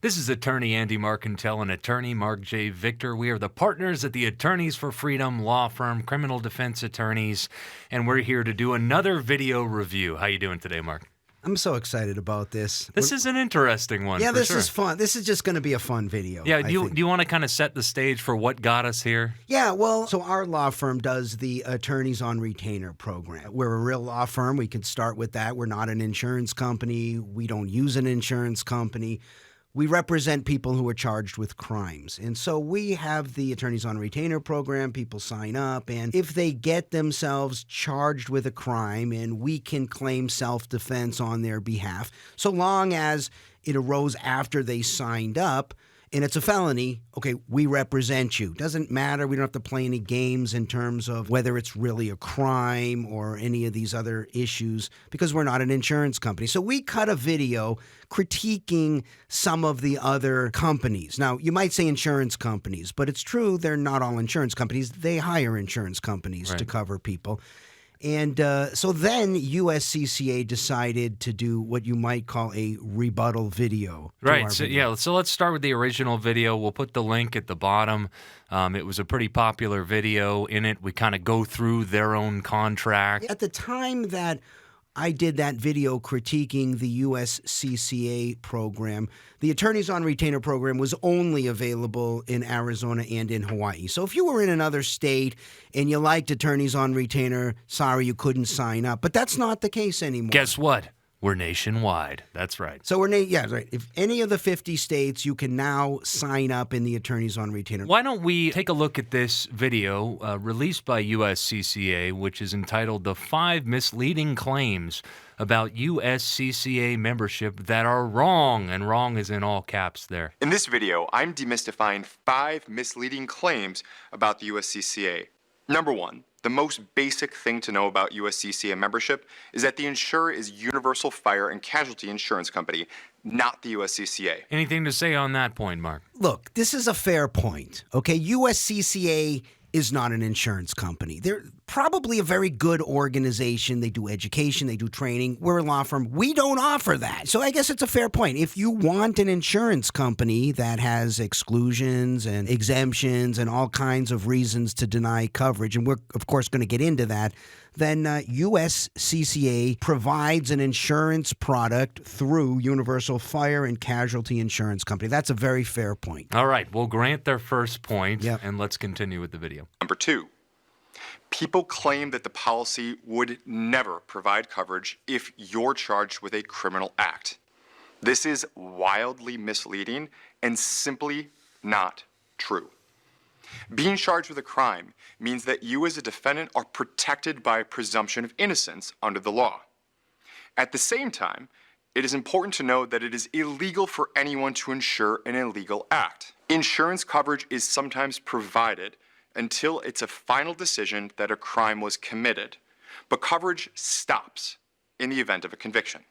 This is attorney Andy Marcantel and attorney Mark J. Victor. We are the partners at the Attorneys for Freedom law firm, criminal defense attorneys, and we're here to do another video review. How you doing today, Mark? I'm so excited about this. This is an interesting one. Yeah, this sure. is fun. This is just going to be a fun video. Yeah, do you want to kind of set the stage for what got us here? Yeah, well, so our law firm does the Attorneys on Retainer program. We're a real law firm. We can start with that. We're not an insurance company. We don't use an insurance company. We represent people who are charged with crimes. And so we have the Attorneys on Retainer program. People sign up, and if they get themselves charged with a crime, and we can claim self-defense on their behalf, so long as it arose after they signed up, and it's a felony, okay, we represent you. Doesn't matter. We don't have to play any games in terms of whether it's really a crime or any of these other issues because we're not an insurance company. So we cut a video critiquing some of the other companies. Now, you might say insurance companies, but it's true they're not all insurance companies. They hire insurance companies to cover people. And so then USCCA decided to do what you might call a rebuttal video. Right. So let's start with the original video. We'll put the link at the bottom. It was a pretty popular video. In it, we kind of go through their own contract. At the time that I did that video critiquing the USCCA program, the Attorneys on Retainer program was only available in Arizona and in Hawaii. So if you were in another state and you liked Attorneys on Retainer, sorry you couldn't sign up. But that's not the case anymore. Guess what? We're nationwide. That's right. So yeah, right. If any of the 50 states, you can now sign up in the Attorneys on Retainer. Why don't we take a look at this video released by USCCA, which is entitled The 5 Misleading Claims About USCCA Membership That Are Wrong, and wrong is in all caps there. In this video, I'm demystifying 5 misleading claims about the USCCA. Number 1. The most basic thing to know about USCCA membership is that the insurer is Universal Fire and Casualty Insurance Company, not the USCCA. Anything to say on that point, Mark? Look, this is a fair point, okay? USCCA is not an insurance company. They're probably a very good organization. They do education, they do training. We're a law firm. We don't offer that. So I guess it's a fair point. If you want an insurance company that has exclusions and exemptions and all kinds of reasons to deny coverage, and we're, of course, going to get into that, then USCCA provides an insurance product through Universal Fire and Casualty Insurance Company. That's a very fair point. All right, we'll grant their first point, and let's continue with the video. Number 2, people claim that the policy would never provide coverage if you're charged with a criminal act. This is wildly misleading and simply not true. Being charged with a crime means that you as a defendant are protected by a presumption of innocence under the law. At the same time, it is important to note that it is illegal for anyone to insure an illegal act. Insurance coverage is sometimes provided until it's a final decision that a crime was committed, but coverage stops in the event of a conviction.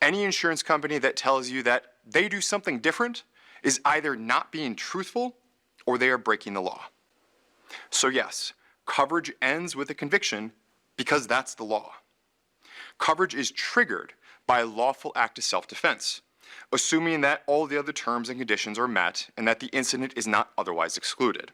Any insurance company that tells you that they do something different is either not being truthful or they are breaking the law. So yes, coverage ends with a conviction because that's the law. Coverage is triggered by a lawful act of self-defense, assuming that all the other terms and conditions are met and that the incident is not otherwise excluded.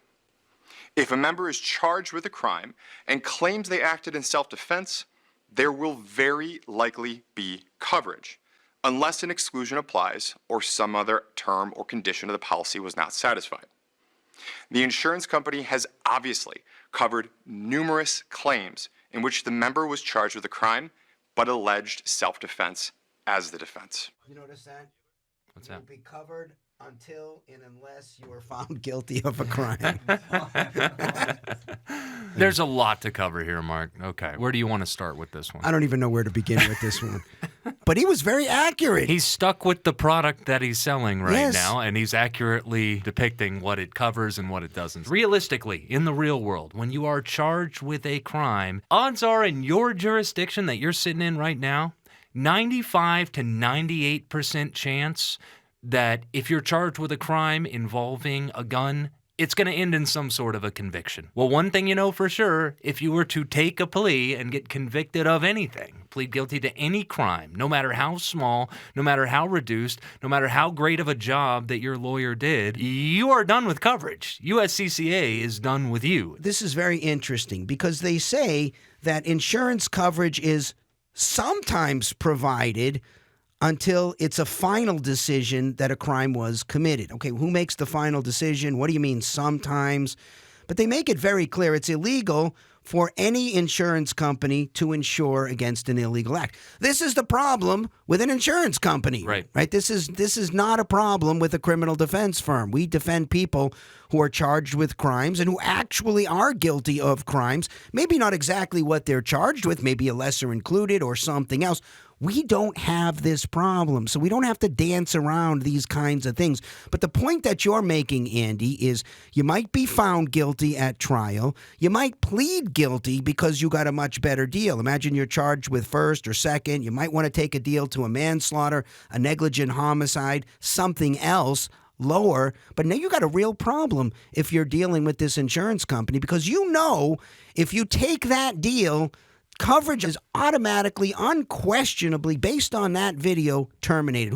If a member is charged with a crime and claims they acted in self-defense, there will very likely be coverage, unless an exclusion applies or some other term or condition of the policy was not satisfied. The insurance company has obviously covered numerous claims in which the member was charged with a crime but alleged self-defense as the defense. You notice that? What's You'll that? be covered until and unless you are found guilty of a crime. There's a lot to cover here, Mark. Okay, where do you want to start with this one? I don't even know where to begin with this one. But he was very accurate. He's stuck with the product that he's selling right Yes. now, and he's accurately depicting what it covers and what it doesn't. Realistically, in the real world, when you are charged with a crime, odds are in your jurisdiction that you're sitting in right now, 95 to 98% chance that if you're charged with a crime involving a gun, it's going to end in some sort of a conviction. Well, one thing you know for sure, if you were to take a plea and get convicted of anything, plead guilty to any crime, no matter how small, no matter how reduced, no matter how great of a job that your lawyer did, you are done with coverage. USCCA is done with you. This is very interesting because they say that insurance coverage is sometimes provided until it's a final decision that a crime was committed. Okay, who makes the final decision? What do you mean sometimes? But they make it very clear it's illegal for any insurance company to insure against an illegal act. This is the problem with an insurance company. Right. This is not a problem with a criminal defense firm. We defend people who are charged with crimes and who actually are guilty of crimes. Maybe not exactly what they're charged with, maybe a lesser included or something else. We don't have this problem, so we don't have to dance around these kinds of things. But the point that you're making, Andy, is you might be found guilty at trial. You might plead guilty because you got a much better deal. Imagine you're charged with first or second. You might want to take a deal to a manslaughter, a negligent homicide, something else lower. But now you got a real problem if you're dealing with this insurance company because you know if you take that deal, coverage is automatically, unquestionably, based on that video, terminated.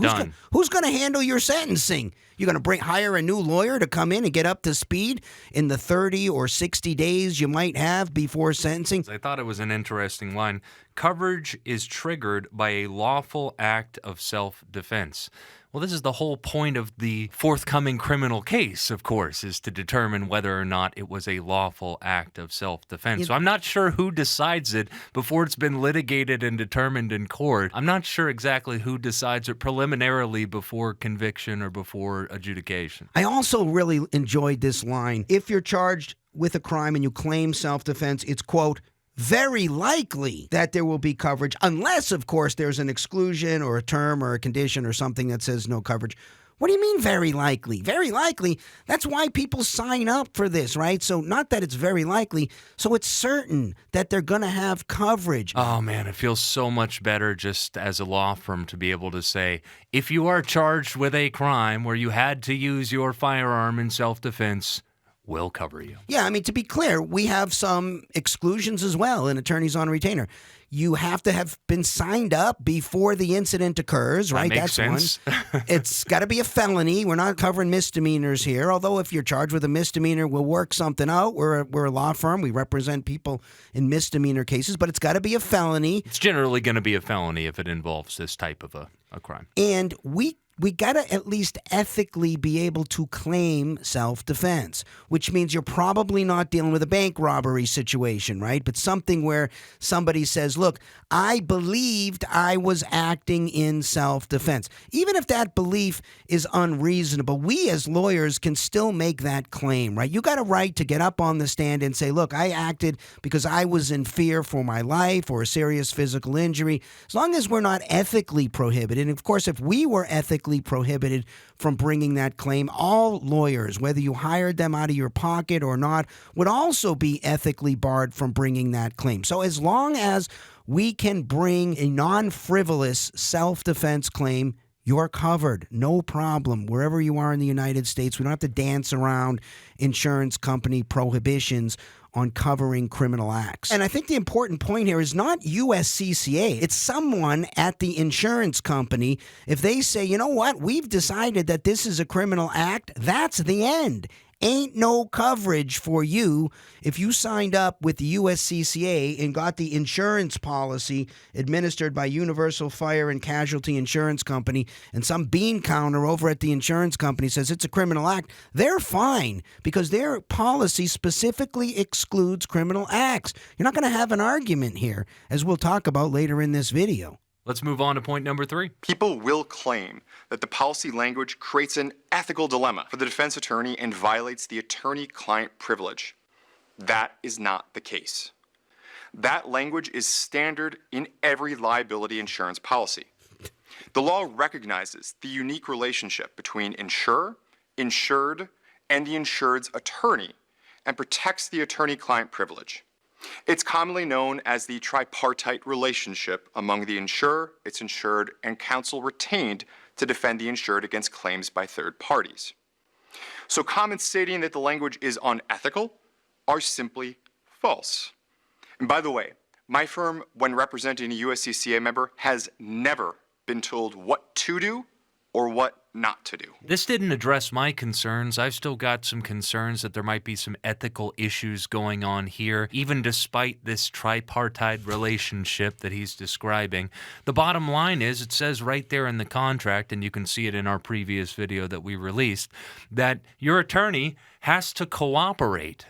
Who's going to handle your sentencing? You're going to hire a new lawyer to come in and get up to speed in the 30 or 60 days you might have before sentencing? I thought it was an interesting line. Coverage is triggered by a lawful act of self-defense. Well, this is the whole point of the forthcoming criminal case, of course, is to determine whether or not it was a lawful act of self-defense. So I'm not sure who decides it before it's been litigated and determined in court. I'm not sure exactly who decides it preliminarily before conviction or before adjudication. I also really enjoyed this line. If you're charged with a crime and you claim self-defense, it's, quote, very likely that there will be coverage, unless, of course, there's an exclusion or a term or a condition or something that says no coverage. What do you mean very likely? Very likely, that's why people sign up for this, right? So not that it's very likely, so it's certain that they're going to have coverage. Oh, man, it feels so much better just as a law firm to be able to say, if you are charged with a crime where you had to use your firearm in self-defense, we'll cover you. Yeah, I mean, to be clear, we have some exclusions as well in attorneys on retainer. You have to have been signed up before the incident occurs, right? That makes sense. One. It's got to be a felony. We're not covering misdemeanors here, although if you're charged with a misdemeanor, we'll work something out. We're a law firm. We represent people in misdemeanor cases, but it's got to be a felony. It's generally going to be a felony if it involves this type of a crime. And we got to at least ethically be able to claim self-defense, which means you're probably not dealing with a bank robbery situation, right? But something where somebody says, look, I believed I was acting in self-defense. Even if that belief is unreasonable, we as lawyers can still make that claim, right? You got a right to get up on the stand and say, look, I acted because I was in fear for my life or a serious physical injury, as long as we're not ethically prohibited. And of course, if we were ethically prohibited from bringing that claim, all lawyers, whether you hired them out of your pocket or not, would also be ethically barred from bringing that claim. So as long as we can bring a non-frivolous self-defense claim, you're covered. No problem. Wherever you are in the United States, we don't have to dance around insurance company prohibitions on covering criminal acts. And I think the important point here is not USCCA. It's someone at the insurance company. If they say, you know what, we've decided that this is a criminal act, that's the end. Ain't no coverage for you if you signed up with the USCCA and got the insurance policy administered by Universal Fire and Casualty Insurance Company, and some bean counter over at the insurance company says it's a criminal act. They're fine because their policy specifically excludes criminal acts. You're not going to have an argument here, as we'll talk about later in this video. Let's move on to point number 3. People will claim that the policy language creates an ethical dilemma for the defense attorney and violates the attorney-client privilege. That is not the case. That language is standard in every liability insurance policy. The law recognizes the unique relationship between insurer, insured, and the insured's attorney and protects the attorney-client privilege. It's commonly known as the tripartite relationship among the insurer, its insured, and counsel retained to defend the insured against claims by third parties. So comments stating that the language is unethical are simply false. And by the way, my firm, when representing a USCCA member, has never been told what to do or what not to do. This didn't address my concerns. I've still got some concerns that there might be some ethical issues going on here, even despite this tripartite relationship that he's describing. The bottom line is, it says right there in the contract, and you can see it in our previous video that we released, that your attorney has to cooperate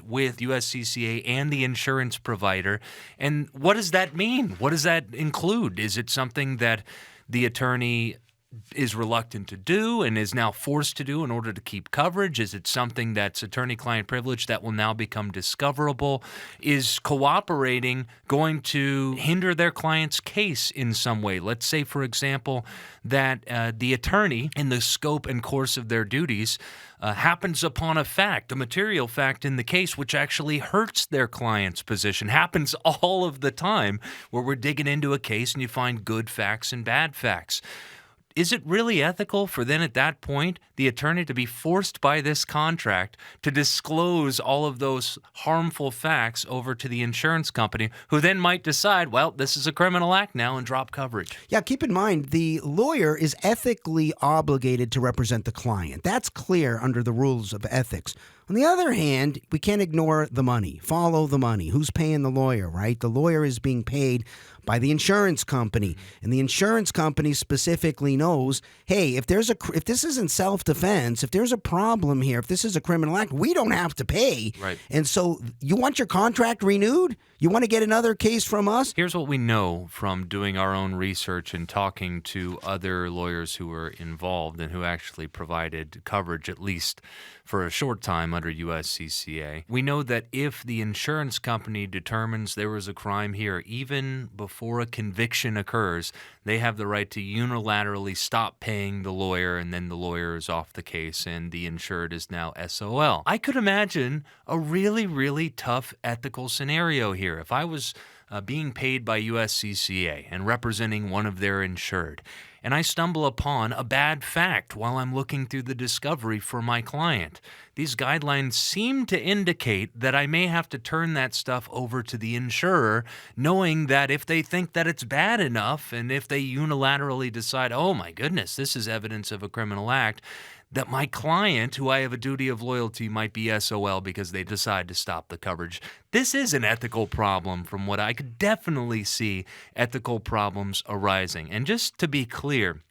with USCCA and the insurance provider. And what does that mean? What does that include? Is it something that the attorney is reluctant to do and is now forced to do in order to keep coverage? Is it something that's attorney-client privilege that will now become discoverable? Is cooperating going to hinder their client's case in some way? Let's say, for example, that the attorney, in the scope and course of their duties, happens upon a fact, a material fact in the case, which actually hurts their client's position. Happens all of the time where we're digging into a case and you find good facts and bad facts. Is it really ethical for then at that point the attorney to be forced by this contract to disclose all of those harmful facts over to the insurance company, who then might decide, well, this is a criminal act now, and drop coverage? Yeah, keep in mind, the lawyer is ethically obligated to represent the client. That's clear under the rules of ethics. On the other hand, we can't ignore the money. Follow the money. Who's paying the lawyer, right? The lawyer is being paid by the insurance company, and the insurance company specifically knows, hey, if this isn't self-defense, if there's a problem here, if this is a criminal act, we don't have to pay. Right. And so you want your contract renewed? You want to get another case from us? Here's what we know from doing our own research and talking to other lawyers who were involved and who actually provided coverage, at least for a short time, under USCCA. We know that if the insurance company determines there was a crime here, even before a conviction occurs, they have the right to unilaterally stop paying the lawyer, and then the lawyer is off the case and the insured is now SOL. I could imagine a really, really tough ethical scenario here. If I was being paid by USCCA and representing one of their insured, and I stumble upon a bad fact while I'm looking through the discovery for my client, these guidelines seem to indicate that I may have to turn that stuff over to the insurer, knowing that if they think that it's bad enough, and if they unilaterally decide, oh my goodness, this is evidence of a criminal act, that my client, who I have a duty of loyalty, might be SOL because they decide to stop the coverage. This is an ethical problem from what I could definitely see ethical problems arising. And just to be clear,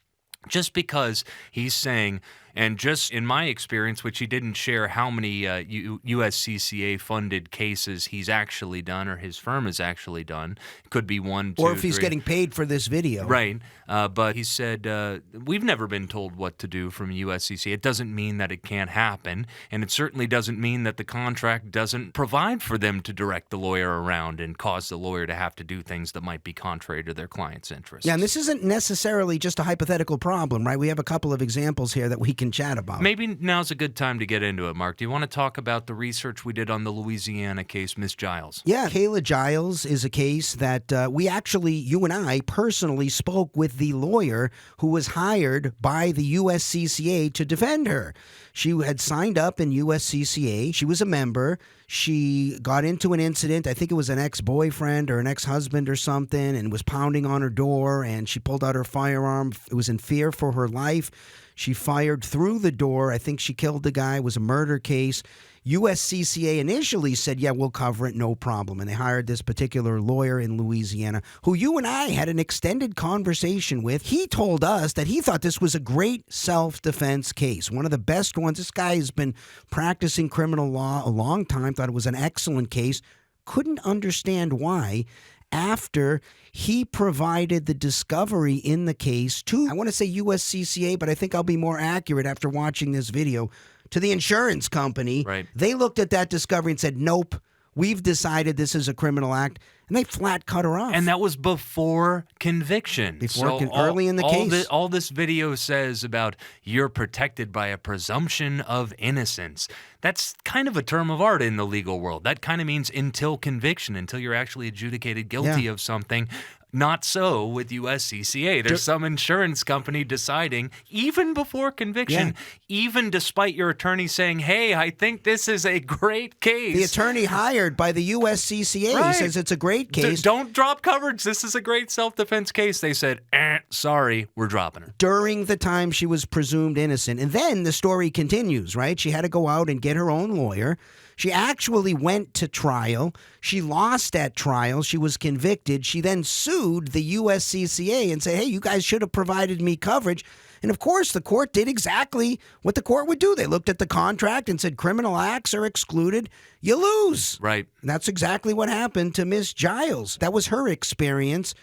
just because he's saying, and just in my experience, which he didn't share how many USCCA-funded cases he's actually done or his firm has actually done. Could be 1, 2, Or if he's 3. getting paid for this video. Right. But he said, we've never been told what to do from USCCA. It doesn't mean that it can't happen, and it certainly doesn't mean that the contract doesn't provide for them to direct the lawyer around and cause the lawyer to have to do things that might be contrary to their client's interests. Yeah, and this isn't necessarily just a hypothetical problem, right? We have a couple of examples here that we can chat about. Maybe now's a good time to get into it, Mark. Do you want to talk about the research we did on the Louisiana case, Miss Giles? Yeah, Kayla Giles is a case that you and I personally spoke with the lawyer who was hired by the USCCA to defend her. She had signed up in USCCA. She was a member. She got into an incident. I think it was an ex-boyfriend or an ex-husband or something, and was pounding on her door, and she pulled out her firearm. It was in fear for her life. She fired through the door. I think she killed the guy. It was a murder case. USCCA initially said, yeah, we'll cover it, no problem. And they hired this particular lawyer in Louisiana who you and I had an extended conversation with. He told us that he thought this was a great self-defense case, one of the best ones. This guy has been practicing criminal law a long time, thought it was an excellent case, couldn't understand why. After he provided the discovery in the case to, I want to say USCCA, but I think I'll be more accurate after watching this video, to the insurance company. Right. They looked at that discovery and said, nope, we've decided this is a criminal act, and they flat cut her off. And that was before conviction. Early in the case. All this video says about you're protected by a presumption of innocence. That's kind of a term of art in the legal world. That kind of means until conviction, until you're actually adjudicated guilty of something. Not so with USCCA. There's some insurance company deciding, even before conviction, even despite your attorney saying, hey, I think this is a great case. The attorney hired by the USCCA says it's a great case. Don't drop coverage. This is a great self-defense case. They said, sorry, we're dropping her. During the time she was presumed innocent. And then the story continues, right? She had to go out and get her own lawyer. She actually went to trial. She lost at trial. She was convicted. She then sued the USCCA and said, hey, you guys should have provided me coverage. And of course, the court did exactly what the court would do. They looked at the contract and said, criminal acts are excluded. You lose. Right. And that's exactly what happened to Miss Giles. That was her experience.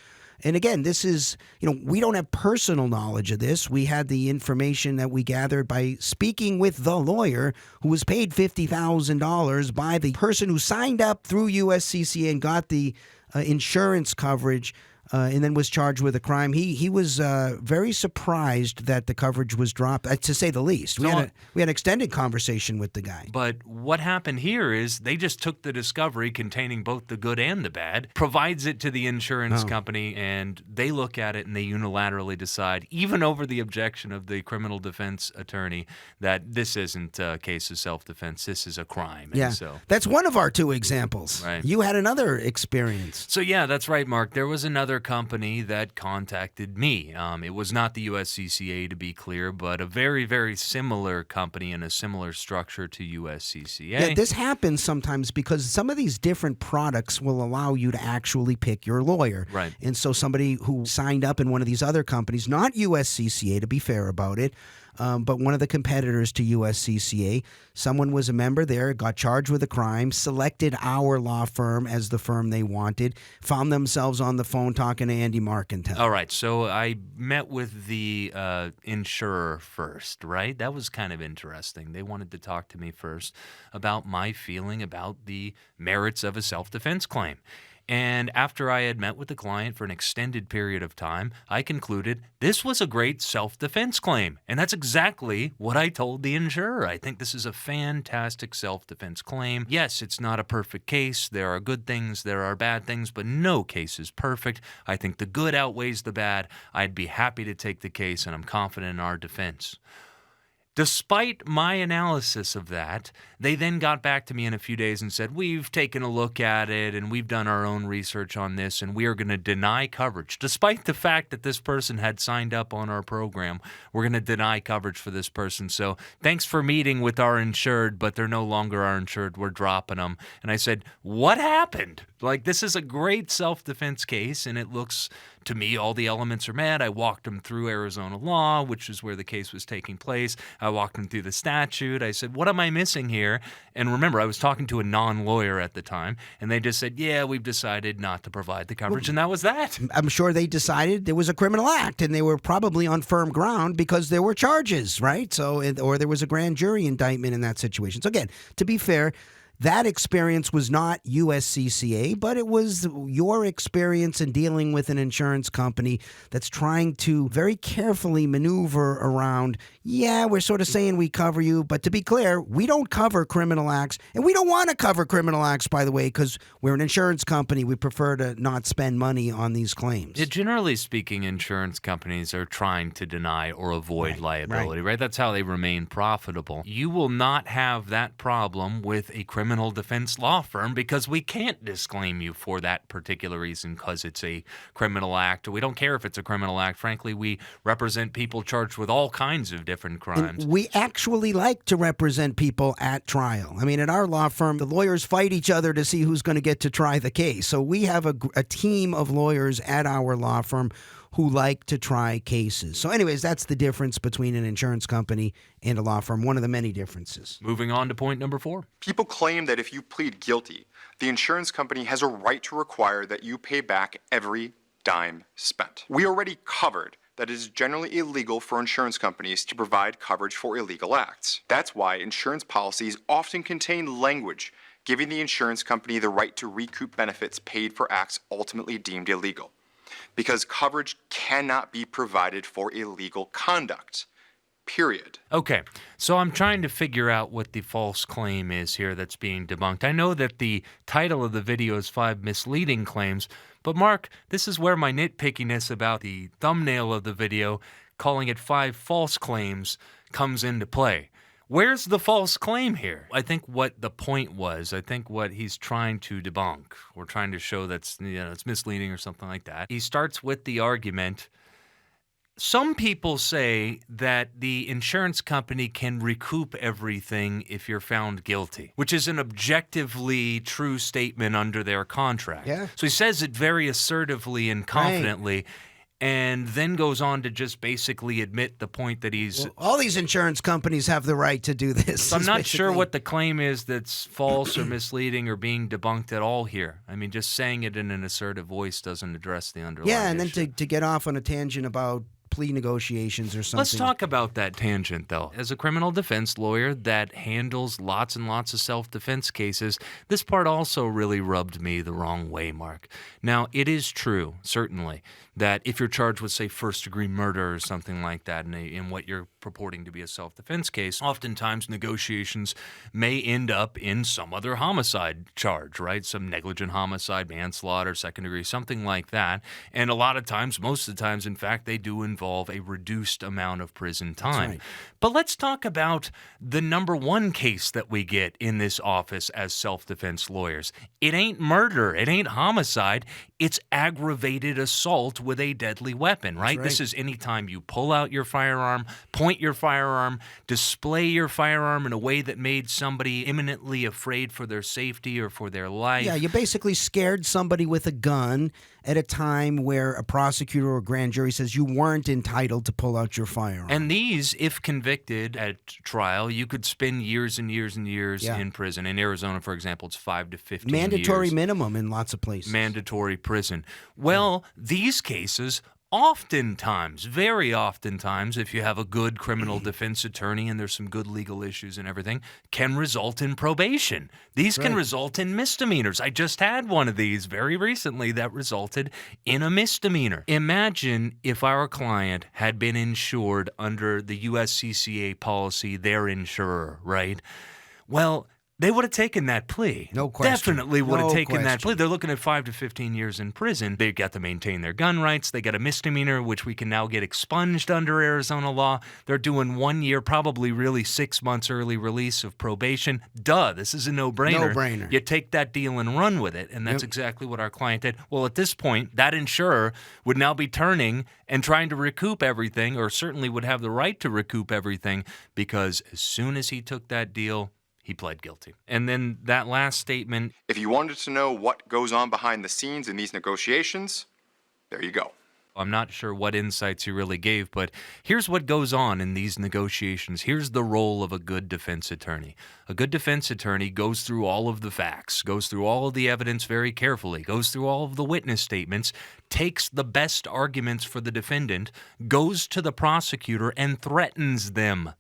And again, this is, we don't have personal knowledge of this. We had the information that we gathered by speaking with the lawyer who was paid $50,000 by the person who signed up through USCCA and got the insurance coverage and then was charged with a crime. He was very surprised that the coverage was dropped, to say the least. We had an extended conversation with the guy. But what happened here is they just took the discovery containing both the good and the bad, provides it to the insurance company, and they look at it and they unilaterally decide, even over the objection of the criminal defense attorney, that this isn't a case of self-defense. This is a crime. Yeah, and so that's one of our two examples. Right. You had another experience. So yeah, that's right, Mark. There was another company that contacted me. It was not the USCCA, to be clear, but a very, very similar company and a similar structure to USCCA. Yeah, this happens sometimes because some of these different products will allow you to actually pick your lawyer. Right. And so somebody who signed up in one of these other companies, not USCCA, to be fair about it, but one of the competitors to USCCA, someone was a member there, got charged with a crime, selected our law firm as the firm they wanted, found themselves on the phone talking to Andy Marcantel. All right, so I met with the insurer first, right? That was kind of interesting. They wanted to talk to me first about my feeling about the merits of a self-defense claim. And after I had met with the client for an extended period of time, I concluded this was a great self-defense claim. And that's exactly what I told the insurer. I think this is a fantastic self-defense claim. Yes, it's not a perfect case. There are good things, there are bad things, but no case is perfect. I think the good outweighs the bad. I'd be happy to take the case, and I'm confident in our defense. Despite my analysis of that, they then got back to me in a few days and said, we've taken a look at it and we've done our own research on this and we are going to deny coverage. Despite the fact that this person had signed up on our program, we're going to deny coverage for this person. So thanks for meeting with our insured, but they're no longer our insured. We're dropping them. And I said, what happened? Like, this is a great self-defense case, and it looks, to me, all the elements are met. I walked them through Arizona law, which is where the case was taking place. I walked them through the statute. I said, what am I missing here? And remember, I was talking to a non-lawyer at the time, and they just said, yeah, we've decided not to provide the coverage, and that was that. I'm sure they decided there was a criminal act, and they were probably on firm ground because there were charges, right? So, or there was a grand jury indictment in that situation. So again, to be fair, that experience was not USCCA, but it was your experience in dealing with an insurance company that's trying to very carefully maneuver around, yeah, we're sort of saying we cover you, but to be clear, we don't cover criminal acts, and we don't want to cover criminal acts, by the way, because we're an insurance company. We prefer to not spend money on these claims. Generally speaking, insurance companies are trying to deny or avoid liability, right? That's how they remain profitable. You will not have that problem with a criminal defense law firm because we can't disclaim you for that particular reason because it's a criminal act. We don't care if it's a criminal act. Frankly, we represent people charged with all kinds of different crimes. And we actually like to represent people at trial. I mean, at our law firm, the lawyers fight each other to see who's going to get to try the case. So we have a team of lawyers at our law firm who like to try cases. So anyways, that's the difference between an insurance company and a law firm, one of the many differences. Moving on to point number 4. People claim that if you plead guilty, the insurance company has a right to require that you pay back every dime spent. We already covered that it is generally illegal for insurance companies to provide coverage for illegal acts. That's why insurance policies often contain language giving the insurance company the right to recoup benefits paid for acts ultimately deemed illegal, because coverage cannot be provided for illegal conduct. period. Okay, so I'm trying to figure out what the false claim is here that's being debunked. I know that the title of the video is 5 Misleading Claims, but Mark, this is where my nitpickiness about the thumbnail of the video, calling it 5 False Claims, comes into play. Where's the false claim here? I think what the point was, I think what he's trying to debunk, or trying to show that's, it's misleading or something like that. He starts with the argument. Some people say that the insurance company can recoup everything if you're found guilty, which is an objectively true statement under their contract. Yeah. So he says it very assertively and confidently. And then goes on to just basically admit the point that he's... Well, all these insurance companies have the right to do this. So I'm not sure what the claim is that's false or misleading or being debunked at all here. I mean, just saying it in an assertive voice doesn't address the underlying Yeah, and then issue. to get off on a tangent about plea negotiations or something. Let's talk about that tangent, though. As a criminal defense lawyer that handles lots and lots of self-defense cases, this part also really rubbed me the wrong way, Mark. Now, it is true, certainly, that if you're charged with, say, first-degree murder or something like that in what you're purporting to be a self-defense case, oftentimes negotiations may end up in some other homicide charge, right? Some negligent homicide, manslaughter, second degree, something like that. And a lot of times, most of the times, in fact, they do involve a reduced amount of prison time. right. But let's talk about the number one case that we get in this office as self-defense lawyers. It ain't murder. It ain't homicide. It's aggravated assault with a deadly weapon, right? This is anytime you pull out your firearm, point your firearm, display your firearm in a way that made somebody imminently afraid for their safety or for their life. Yeah, you basically scared somebody with a gun at a time where a prosecutor or grand jury says you weren't entitled to pull out your firearm. And these, if convicted at trial, you could spend years and years and years in prison. In Arizona, for example, it's 5 to 15 mandatory years. minimum in lots of places. Mandatory prison. Well, these cases oftentimes, very oftentimes, if you have a good criminal defense attorney and there's some good legal issues and everything, can result in probation. These can result in misdemeanors. I just had one of these very recently that resulted in a misdemeanor. Imagine if our client had been insured under the USCCA policy, their insurer, right? Well, they would have taken that plea. No question. Definitely would have No taken that question. plea. They're looking at 5 to 15 years in prison. They got to maintain their gun rights. They got a misdemeanor, which we can now get expunged under Arizona law. They're doing 1 year, probably really 6 months early release of probation. Duh, this is a no-brainer. No-brainer. You take that deal and run with it, and that's exactly what our client did. Well, at this point, that insurer would now be turning and trying to recoup everything, or certainly would have the right to recoup everything, because as soon as he took that deal, he pled guilty. And then that last statement. If you wanted to know what goes on behind the scenes in these negotiations, there you go. I'm not sure what insights he really gave, but here's what goes on in these negotiations. Here's the role of a good defense attorney. A good defense attorney goes through all of the facts, goes through all of the evidence very carefully, goes through all of the witness statements, takes the best arguments for the defendant, goes to the prosecutor and threatens them.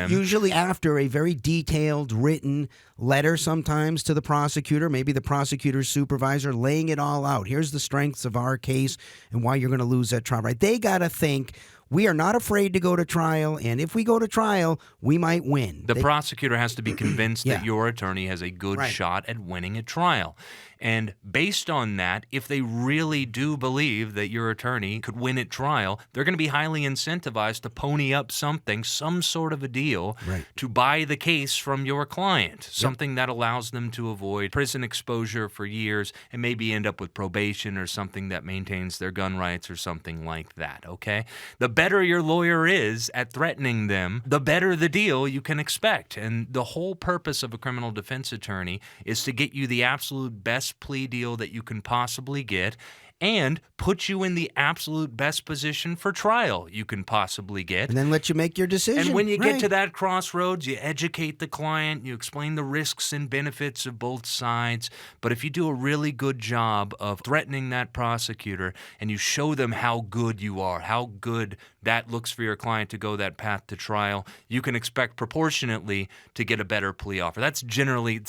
Usually after a very detailed written letter sometimes to the prosecutor, maybe the prosecutor's supervisor, laying it all out. Here's the strengths of our case and why you're going to lose that trial, right? They got to think, we are not afraid to go to trial, and if we go to trial, we might win. The prosecutor has to be convinced that your attorney has a good Right. shot at winning a trial. And based on that, if they really do believe that your attorney could win at trial, they're going to be highly incentivized to pony up something, some sort of a deal, to buy the case from your client, something that allows them to avoid prison exposure for years and maybe end up with probation or something that maintains their gun rights or something like that, okay? The better your lawyer is at threatening them, the better the deal you can expect. And the whole purpose of a criminal defense attorney is to get you the absolute best plea deal that you can possibly get and put you in the absolute best position for trial you can possibly get. And then let you make your decision. And when you Right. get to that crossroads, you educate the client, you explain the risks and benefits of both sides. But if you do a really good job of threatening that prosecutor and you show them how good you are, how good that looks for your client to go that path to trial, you can expect proportionately to get a better plea offer. That's generally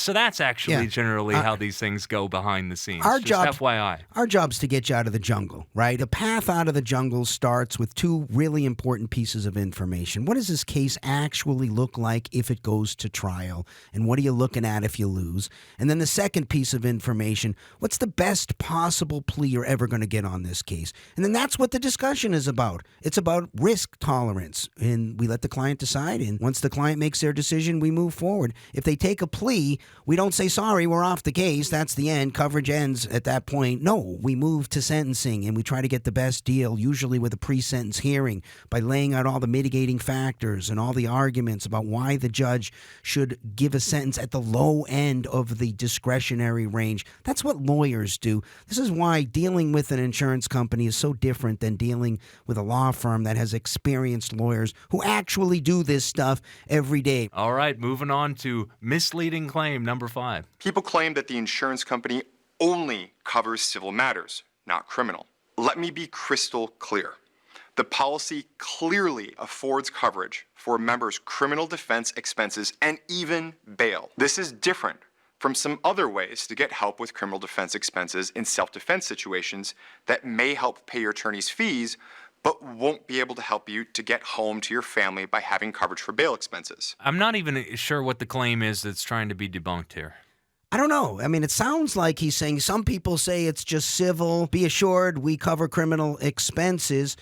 how these things go behind the scenes. Just FYI. Our job's to get you out of the jungle, right? A path out of the jungle starts with two really important pieces of information. What does this case actually look like if it goes to trial? And what are you looking at if you lose? And then the second piece of information, what's the best possible plea you're ever going to get on this case? And then that's what the discussion is about. It's about risk tolerance. And we let the client decide. And once the client makes their decision, we move forward. If they take a plea, we don't say, sorry, we're off the case. That's the end. Coverage ends at that point. No, we move to sentencing and we try to get the best deal, usually with a pre-sentence hearing, by laying out all the mitigating factors and all the arguments about why the judge should give a sentence at the low end of the discretionary range. That's what lawyers do. This is why dealing with an insurance company is so different than dealing with a law firm that has experienced lawyers who actually do this stuff every day. All right, moving on to misleading claim number 5. People claim that the insurance company only covers civil matters, not criminal. Let me be crystal clear. The policy clearly affords coverage for a member's criminal defense expenses and even bail. This is different from some other ways to get help with criminal defense expenses in self-defense situations that may help pay your attorney's fees, but won't be able to help you to get home to your family by having coverage for bail expenses. I'm not even sure what the claim is that's trying to be debunked here. I don't know. I mean, it sounds like he's saying some people say it's just civil. Be assured we cover criminal expenses.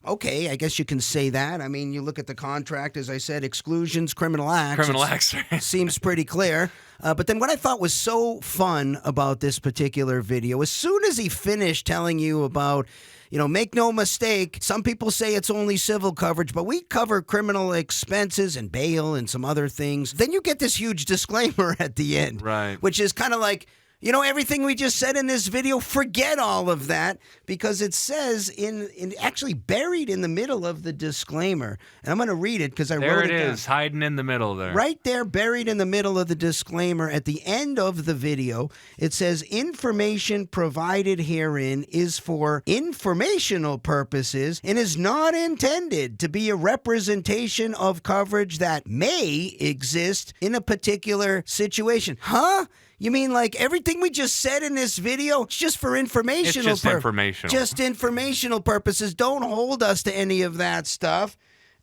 Okay, I guess you can say that. I mean, you look at the contract, as I said, exclusions, criminal acts. Criminal acts. Seems pretty clear. But then what I thought was so fun about this particular video, as soon as he finished telling you about, make no mistake, some people say it's only civil coverage, but we cover criminal expenses and bail and some other things. Then you get this huge disclaimer at the end, right? Which is kind of like, everything we just said in this video, forget all of that, because it says in actually buried in the middle of the disclaimer, and I'm going to read it because I wrote it down. There it is, hiding in the middle there. Right there, buried in the middle of the disclaimer at the end of the video, it says, information provided herein is for informational purposes and is not intended to be a representation of coverage that may exist in a particular situation. Huh? You mean like everything we just said in this video, it's just for informational purposes? It's just informational. Just informational purposes. Don't hold us to any of that stuff.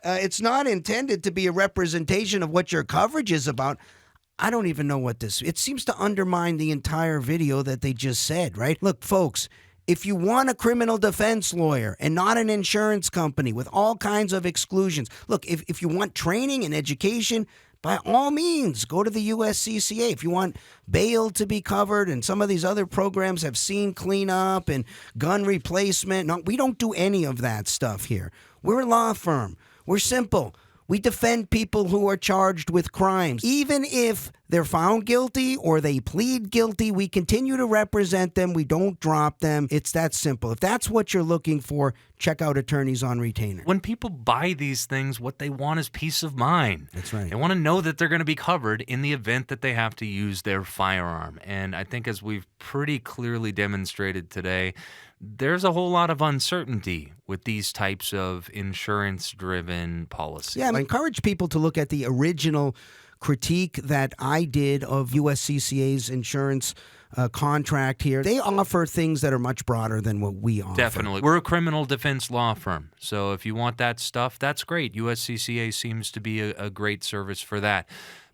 It's not intended to be a representation of what your coverage is about. I don't even know what this... It seems to undermine the entire video that they just said, right? Look, folks, if you want a criminal defense lawyer and not an insurance company with all kinds of exclusions, look, if you want training and education, by all means, go to the USCCA. If you want bail to be covered, and some of these other programs have scene cleanup and gun replacement. No, we don't do any of that stuff here. We're a law firm. We're simple. We defend people who are charged with crimes. Even if they're found guilty or they plead guilty, we continue to represent them. We don't drop them. It's that simple. If that's what you're looking for, check out Attorneys on Retainer. When people buy these things, what they want is peace of mind. That's right. They want to know that they're going to be covered in the event that they have to use their firearm. And I think as we've pretty clearly demonstrated today, there's a whole lot of uncertainty with these types of insurance-driven policies. Yeah, I encourage people to look at the original critique that I did of USCCA's insurance contract here. They offer things that are much broader than what we offer. Definitely. We're a criminal defense law firm, so if you want that stuff, that's great. USCCA seems to be a great service for that.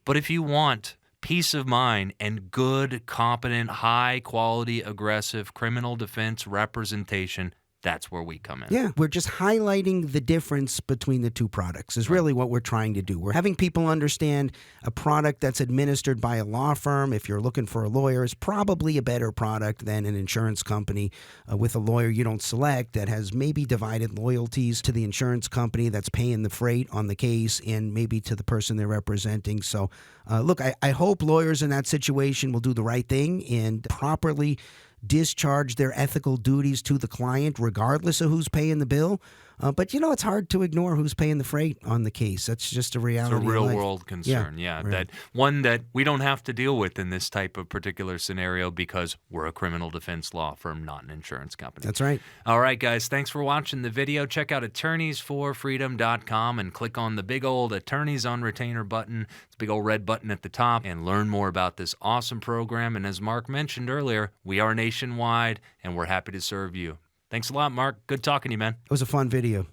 But if you want peace of mind and good, competent, high-quality, aggressive criminal defense representation, that's where we come in. Yeah, we're just highlighting the difference between the two products is really what we're trying to do. We're having people understand a product that's administered by a law firm, if you're looking for a lawyer, is probably a better product than an insurance company with a lawyer you don't select that has maybe divided loyalties to the insurance company that's paying the freight on the case and maybe to the person they're representing. So, look, I hope lawyers in that situation will do the right thing and properly discharge their ethical duties to the client regardless of who's paying the bill. But, it's hard to ignore who's paying the freight on the case. That's just a reality. It's a of real life. world concern, yeah. right. That one that we don't have to deal with in this type of particular scenario because we're a criminal defense law firm, not an insurance company. That's right. All right, guys, thanks for watching the video. Check out attorneysforfreedom.com and click on the big old Attorneys on Retainer button. It's a big old red button at the top, and learn more about this awesome program. And as Mark mentioned earlier, we are nationwide, and we're happy to serve you. Thanks a lot, Mark. Good talking to you, man. It was a fun video.